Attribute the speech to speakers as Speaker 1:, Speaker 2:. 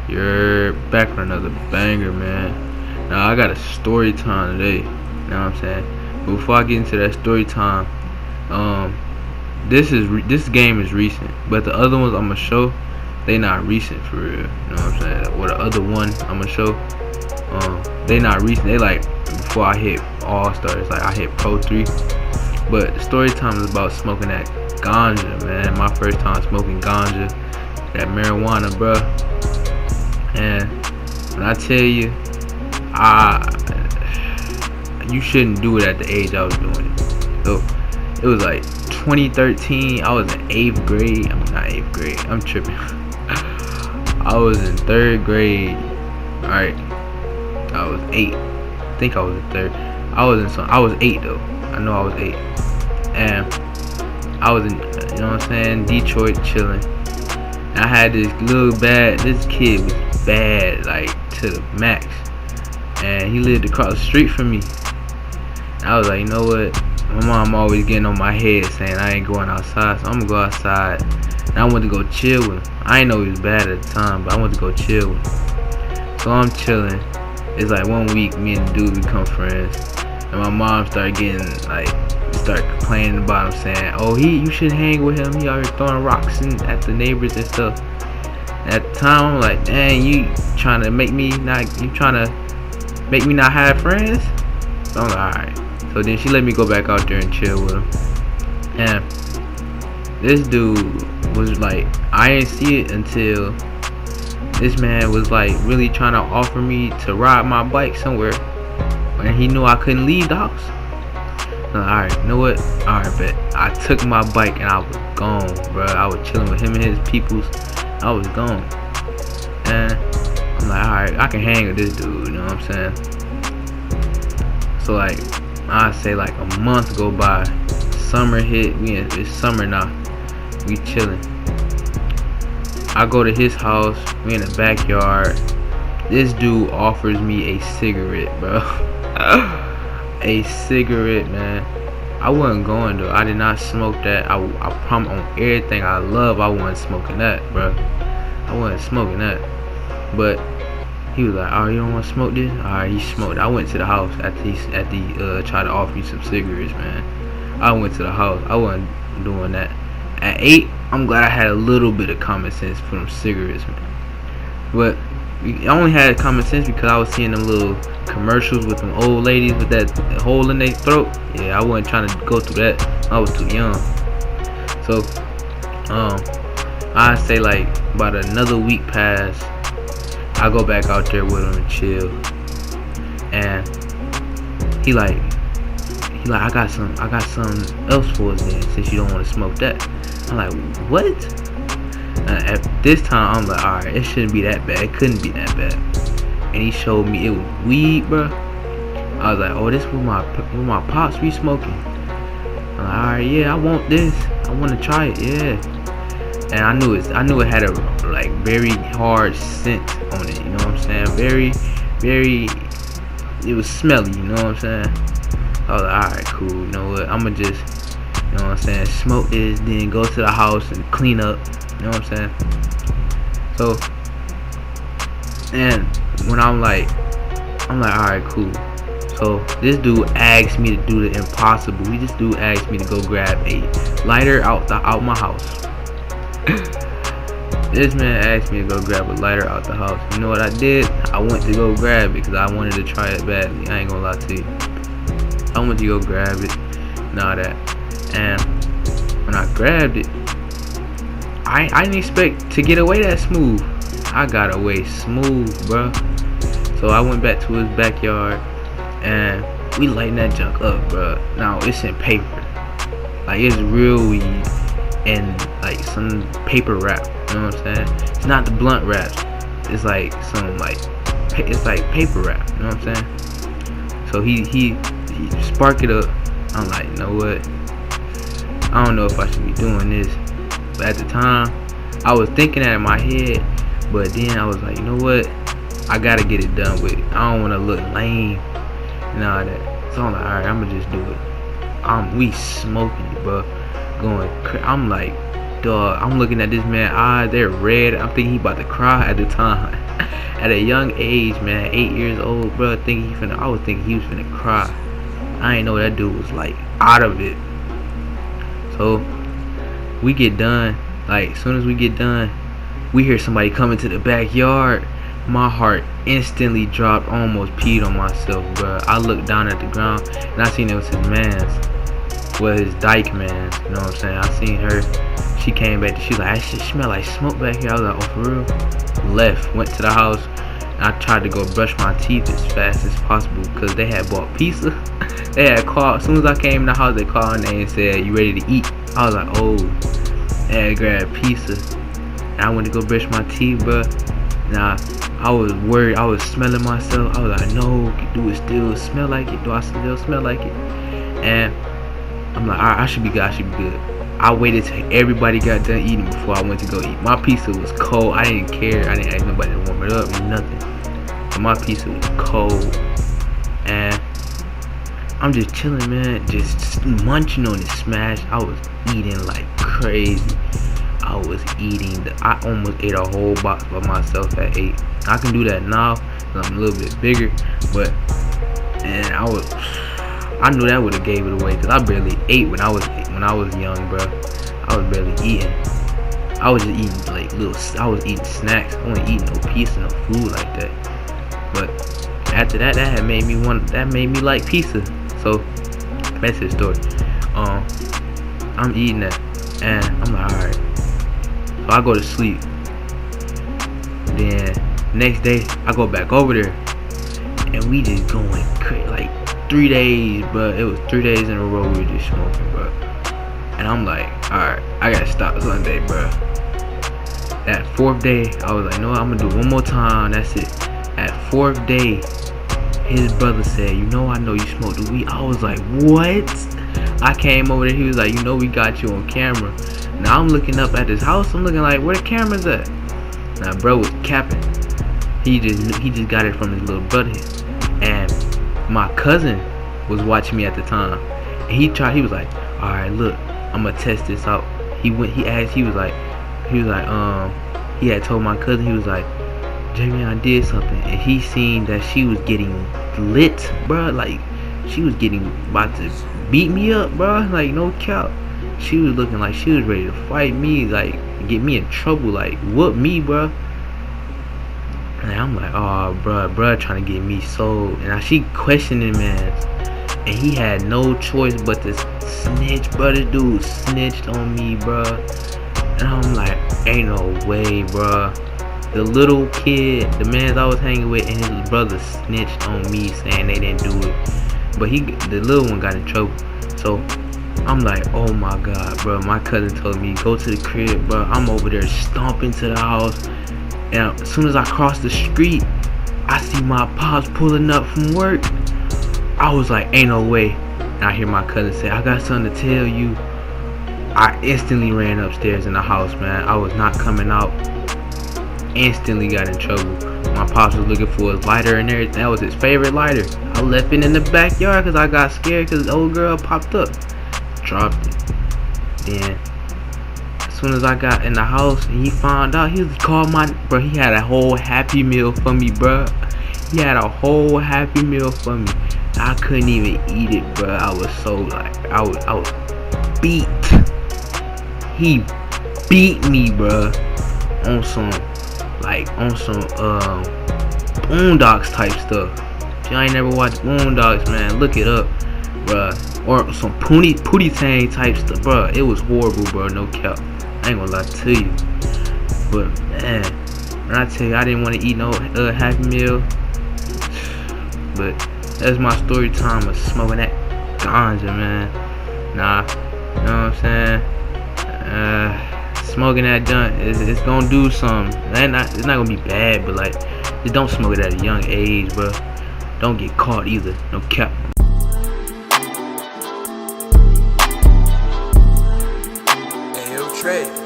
Speaker 1: You're back for another banger, man. Now I got a story time today. You know what I'm saying? But before I get into that story time, um, this game is recent, but the other ones I'm gonna show, they not recent for real. You know what I'm saying? Or the other one I'm gonna show, they not recent. They like before I hit All Stars, like I hit Pro 3. But the story time is about smoking that ganja, man. My first time smoking ganja, that marijuana, bruh. And when I tell you, you shouldn't do it at the age I was doing it. So it was like 2013. I was in 8th grade. I'm not 8th grade. I'm tripping. I was in 3rd grade. All right. I was 8. I think I was in 3rd. I was 8 though. I know I was 8. And I was in, you know what I'm saying, Detroit chilling. And I had this this kid was bad, like to the max. And he lived across the street from me. And I was like, you know what? My mom always getting on my head saying I ain't going outside, so I'm gonna go outside. And I went to go chill with him. I didn't know he was bad at the time, but I went to go chill with him. So I'm chilling. It's like one week, me and the dude become friends. And my mom started complaining about him, saying, "Oh, you should hang with him. He out here throwing rocks at the neighbors and stuff." And at the time, I'm like, "Dang, you trying to make me not have friends?" So I'm like, "Alright." So then she let me go back out there and chill with him. And this dude was like, I didn't see it until this man was like really trying to offer me to ride my bike somewhere, and he knew I couldn't leave the house. Alright, you know what? Alright, bet. I took my bike and I was gone, bro. I was chilling with him and his peoples. I was gone. And I'm like, alright, I can hang with this dude, you know what I'm saying? So like, I say like a month go by. Summer hit. It's summer now. We chilling. I go to his house. We in the backyard. This dude offers me a cigarette, bro. A cigarette, man. I wasn't going though. I did not smoke that. I promise on everything I love, I wasn't smoking that, bro. I wasn't smoking that. But he was like, "Oh, you don't want to smoke this?" Alright, he smoked. I went to the house after he tried to offer me some cigarettes, man. I went to the house. I wasn't doing that. At 8, I'm glad I had a little bit of common sense for them cigarettes, man. But I only had common sense because I was seeing them little commercials with them old ladies with that hole in their throat. Yeah, I wasn't trying to go through that. I was too young. So, I say like about another week passed. I go back out there with him and chill, and he like, I got something else for us then, since you don't want to smoke that. I'm like, what? At this time, I'm like, alright, it shouldn't be that bad. It couldn't be that bad. And he showed me it was weed, bro. I was like, oh, this what my pops be smoking. I'm like, alright, yeah, I want this. I want to try it, yeah. And I knew it had a like very hard scent on it. You know what I'm saying? Very, very. It was smelly. You know what I'm saying? I was like, alright, cool. You know what? I'ma just, you know what I'm saying, smoke this, then go to the house and clean up. You know what I'm saying? So, and when I'm like, alright, cool. So this dude asked me to do the impossible. This dude asked me to go grab a lighter out my house. This man asked me to go grab a lighter out the house. You know what I did? I went to go grab it because I wanted to try it badly. I ain't gonna lie to you. I went to go grab it and all that. And when I grabbed it, I didn't expect to get away that smooth. I got away smooth, bro. So I went back to his backyard and we lighting that junk up, bro. Now it's in paper. Like it's real weed and like some paper wrap. You know what I'm saying? It's not the blunt wraps. It's like some it's like paper wrap. You know what I'm saying? So he spark it up. I'm like, you know what? I don't know if I should be doing this. But at the time, I was thinking that in my head. But then I was like, you know what? I gotta get it done with. I don't want to look lame and all that. So I'm like, alright, I'm gonna just do it. We smoking it, bro. I'm like, dog. I'm looking at this man's eyes. They're red. I'm thinking he about to cry at the time. At a young age, man, 8 years old, bro, I was thinking he was finna cry. I ain't know that dude was like out of it. So we get done. Like, as soon as we get done, we hear somebody coming to the backyard. My heart instantly dropped, almost peed on myself, bro. I looked down at the ground and I seen it was his man's. Well, his dyke man's, you know what I'm saying? I seen her. She came back. She was like, that shit smell like smoke back here. I was like, oh, for real? Left, went to the house. And I tried to go brush my teeth as fast as possible because they had bought pizza. They had called. As soon as I came in the house, they called me and said, you ready to eat? I was like, oh. They had grabbed pizza. And I went to go brush my teeth, bro. Nah, I was worried. I was smelling myself. I was like, no, do it still smell like it? Do I still smell like it? And I'm like, alright, I should be good. I waited till everybody got done eating before I went to go eat. My pizza was cold. I didn't care. I didn't ask nobody to warm it up or nothing. But my pizza was cold. And I'm just chilling, man. Just munching on this smash. I was eating like crazy. I almost ate a whole box by myself at 8. I can do that now because I'm a little bit bigger, but and I knew that would have gave it away because I barely ate when I was young, bro. I was barely eating. I was just eating like I was eating snacks. I wasn't eating no pizza, no food like that. But after that, that made me like pizza. So that's his story. I'm eating that, and I'm like, alright. So I go to sleep. Then next day I go back over there, and we just going crazy. Like 3 days, bro. It was 3 days in a row we were just smoking, bro. And I'm like, alright, I gotta stop Sunday, bro. That 4th day, I was like, no, I'm gonna do one more time. That's it. At 4th day, his brother said, you know, I know you smoke the weed. I was like, what? I came over there. He was like, you know, we got you on camera. Now I'm looking up at his house. I'm looking like, where the cameras at? Now, bro was capping. He just got it from his little brother. And my cousin was watching me at the time. And he was like, all right, look, I'm gonna test this out. He had told my cousin, he was like, Jamie, I did something. And he seen that she was getting lit, bro. Like, she was about to beat me up, bro. Like, no cap. She was looking like she was ready to fight me, like get me in trouble, like whoop me, bro. And I'm like, oh, bro, trying to get me sold. And now she questioning, man, and he had no choice but to snitch, bro. This dude snitched on me, bro. And I'm like, ain't no way, bro. The little kid, the man I was hanging with, and his brother snitched on me, saying they didn't do it. But the little one got in trouble. So I'm like, oh my god, bro. My cousin told me, go to the crib, bro. I'm over there stomping to the house. And as soon as I cross the street, I see my pops pulling up from work. I was like, ain't no way. And I hear my cousin say, I got something to tell you. I instantly ran upstairs in the house, man. I was not coming out. Instantly got in trouble. My pops was looking for his lighter and everything. That was his favorite lighter. I left it in the backyard because I got scared because the old girl popped up. Dropped it. Then as soon as I got in the house and he found out, he called bro. He had a whole Happy Meal for me, bro. He had a whole Happy Meal for me. I couldn't even eat it, bro. I was so like, I was beat. He beat me, bro, on some Boondocks type stuff. If y'all ain't never watched Boondocks, man, look it up, bro. Or some Pootie Tang type stuff, bro. It was horrible, bro. No cap. I ain't gonna lie to you. But man, when I tell you I didn't want to eat no Happy Meal. But that's my story time of smoking that ganja, man. Nah, you know what I'm saying? Smoking that junk, it's gonna do something. It's not gonna be bad, but like, just don't smoke it at a young age, bro. Don't get caught either. No cap.
Speaker 2: Hey, yo, Trey.